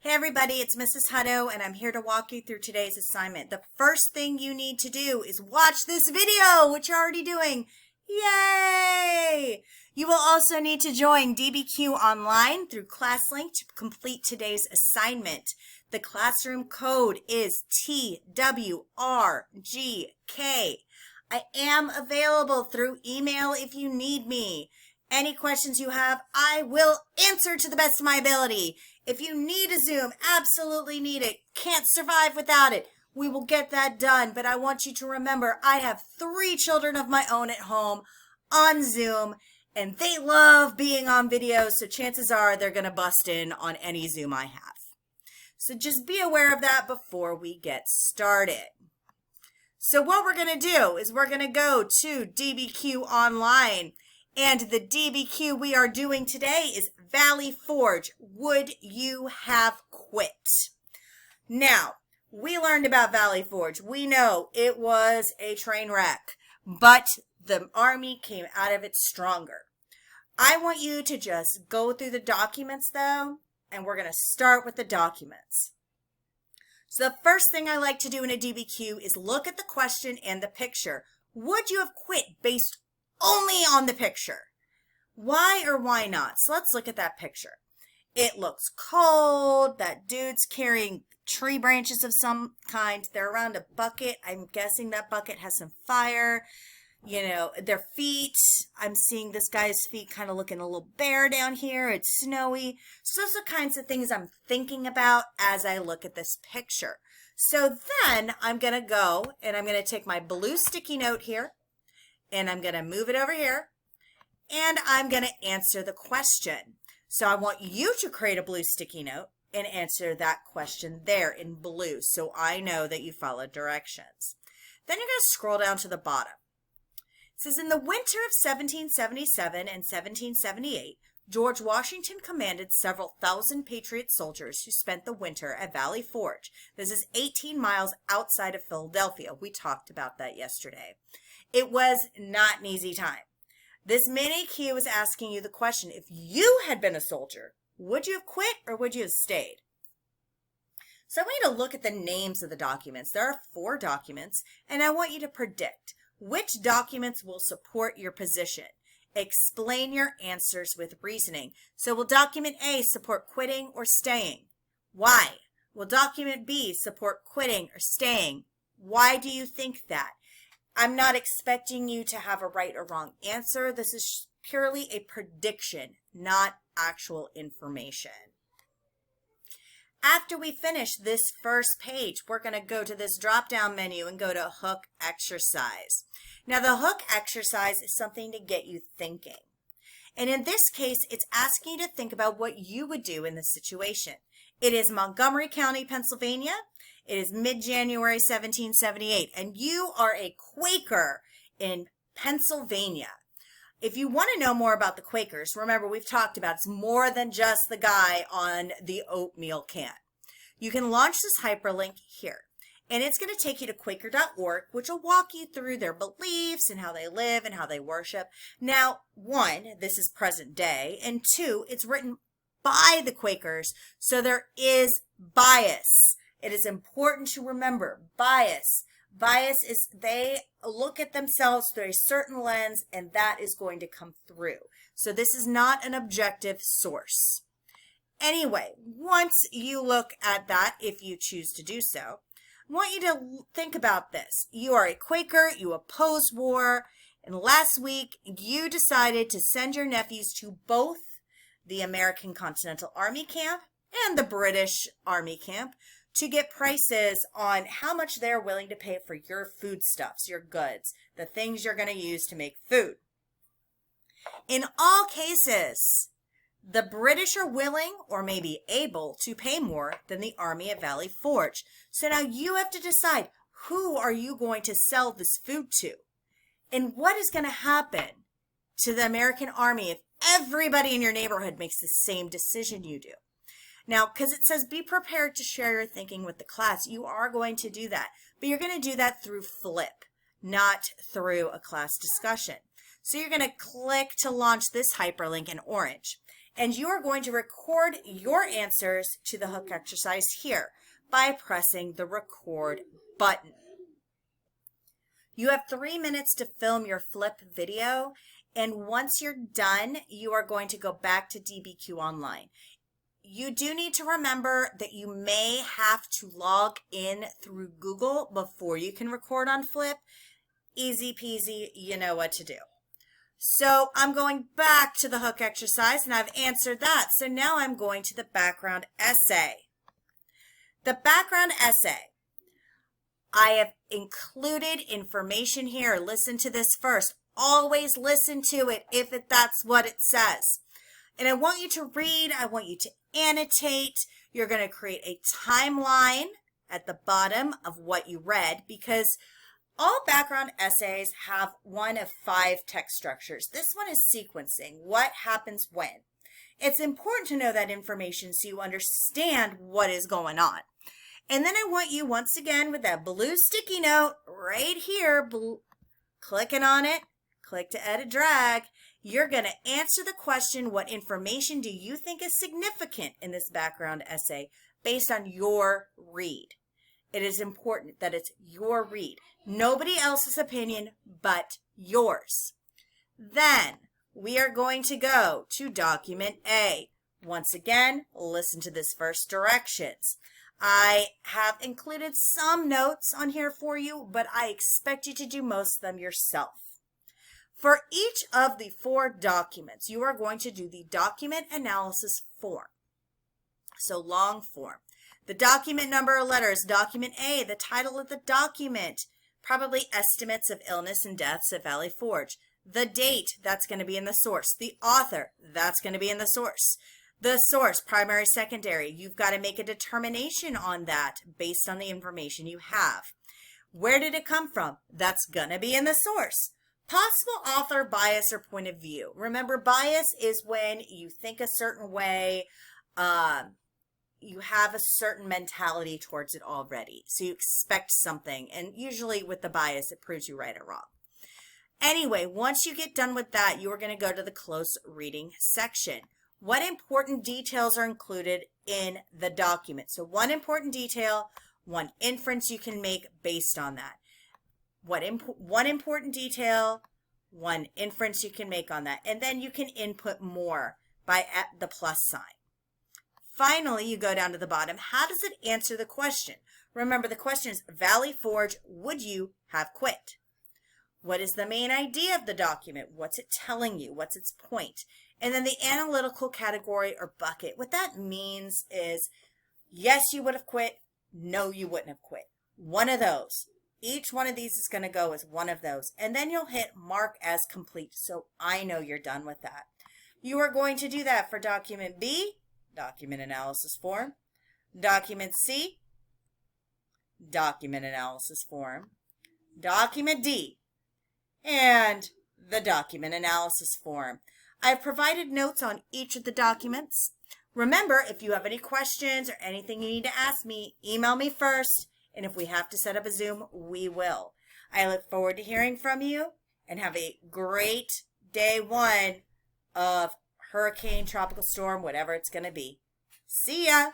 Hey everybody, it's Mrs. Hutto and I'm here to walk you through today's assignment. The first thing you need to do is watch this video, which you're already doing. Yay! You will also need to join DBQ online through ClassLink to complete today's assignment. The classroom code is TWRGK. I am available through email if you need me. Any questions you have, I will answer to the best of my ability. If you need a Zoom, absolutely need it. Can't survive without it. We will get that done. But I want you to remember, I have 3 children of my own at home on Zoom, and they love being on videos, so chances are they're going to bust in on any Zoom I have. So just be aware of that before we get started. So what we're going to do is we're going to go to DBQ Online. And the DBQ we are doing today is Valley Forge. Would you have quit? Now, we learned about Valley Forge. We know it was a train wreck, but the Army came out of it stronger. I want you to just go through the documents though, and we're going to start with the documents. So the first thing I like to do in a DBQ is look at the question and the picture. Would you have quit based only on the picture? Why or why not? So let's look at that picture. It looks cold. That dude's carrying tree branches of some kind. They're around a bucket. I'm guessing that bucket has some fire. You know, their feet. I'm seeing this guy's feet kind of looking a little bare down here. It's snowy. So those are kinds of things I'm thinking about as I look at this picture. So then I'm going to go and I'm going to take my blue sticky note here. And I'm going to move it over here, and I'm going to answer the question. So I want you to create a blue sticky note and answer that question there in blue, so I know that you followed directions. Then you're going to scroll down to the bottom. It says, in the winter of 1777 and 1778, George Washington commanded several thousand Patriot soldiers who spent the winter at Valley Forge. This is 18 miles outside of Philadelphia. We talked about that yesterday. It was not an easy time. This mini Q is asking you the question, if you had been a soldier, would you have quit or would you have stayed? So I want you to look at the names of the documents. There are 4 documents, and I want you to predict which documents will support your position. Explain your answers with reasoning. So will document A support quitting or staying? Why? Will document B support quitting or staying? Why do you think that? I'm not expecting you to have a right or wrong answer. This is purely a prediction, not actual information. After we finish this first page, we're going to go to this drop-down menu and go to Hook Exercise. Now, the Hook Exercise is something to get you thinking. And in this case, it's asking you to think about what you would do in this situation. It is Montgomery County, Pennsylvania. It is mid-January 1778, and you are a Quaker in Pennsylvania. If you want to know more about the Quakers, remember we've talked about it's more than just the guy on the oatmeal can. You can launch this hyperlink here, and it's going to take you to Quaker.org, which will walk you through their beliefs and how they live and how they worship. Now, 1, this is present day, and 2, it's written by the Quakers, so there is bias. It is important to remember bias. Bias is they look at themselves through a certain lens, and that is going to come through. So this is not an objective source. Anyway, once you look at that, if you choose to do so, I want you to think about this. You are a Quaker, you oppose war, and last week you decided to send your nephews to both the American Continental Army camp and the British Army camp to get prices on how much they're willing to pay for your foodstuffs, your goods, the things you're going to use to make food. In all cases, the British are willing or maybe able to pay more than the Army at Valley Forge. So now you have to decide, who are you going to sell this food to? And what is going to happen to the American Army if everybody in your neighborhood makes the same decision you do? Now, because it says be prepared to share your thinking with the class, you are going to do that. But you're going to do that through Flip, not through a class discussion. So you're going to click to launch this hyperlink in orange. And you are going to record your answers to the hook exercise here by pressing the record button. You have 3 minutes to film your flip video, and once you're done, you are going to go back to DBQ Online. You do need to remember that you may have to log in through Google before you can record on Flip. Easy peasy, you know what to do. So I'm going back to the hook exercise, and I've answered that. So now I'm going to the background essay. The background essay. I have included information here. Listen to this first. Always listen to it if that's what it says. And I want you to read. I want you to annotate. You're going to create a timeline at the bottom of what you read, because all background essays have one of 5 text structures. This one is sequencing. What happens when? It's important to know that information so you understand what is going on. And then I want you, once again, with that blue sticky note right here, clicking on it, click to edit drag, you're going to answer the question, what information do you think is significant in this background essay based on your read? It is important that it's your read. Nobody else's opinion but yours. Then we are going to go to document A. Once again, listen to this first directions. I have included some notes on here for you, but I expect you to do most of them yourself. For each of the 4 documents, you are going to do the document analysis form. So long form. The document number or letters, document A, the title of the document, probably estimates of illness and deaths at Valley Forge. The date, that's going to be in the source. The author, that's going to be in the source. The source, primary, secondary, you've got to make a determination on that based on the information you have. Where did it come from? That's going to be in the source. Possible author bias or point of view. Remember, bias is when you think a certain way, you have a certain mentality towards it already. So you expect something, and usually with the bias, it proves you right or wrong. Anyway, once you get done with that, you are going to go to the close reading section. What important details are included in the document? So one important detail, one inference you can make based on that. One important detail, one inference you can make on that. And then you can input more by the plus sign. Finally, you go down to the bottom. How does it answer the question? Remember, the question is, Valley Forge, would you have quit? What is the main idea of the document? What's it telling you? What's its point? And then the analytical category or bucket. What that means is, yes, you would have quit. No, you wouldn't have quit. One of those. Each one of these is going to go as one of those. And then you'll hit mark as complete. So I know you're done with that. You are going to do that for document B, document analysis form. Document C, document analysis form. Document D, and the document analysis form. I've provided notes on each of the documents. Remember, if you have any questions or anything you need to ask me, email me first, and if we have to set up a Zoom, we will. I look forward to hearing from you, and have a great day 1 of hurricane, tropical storm, whatever it's going to be. See ya!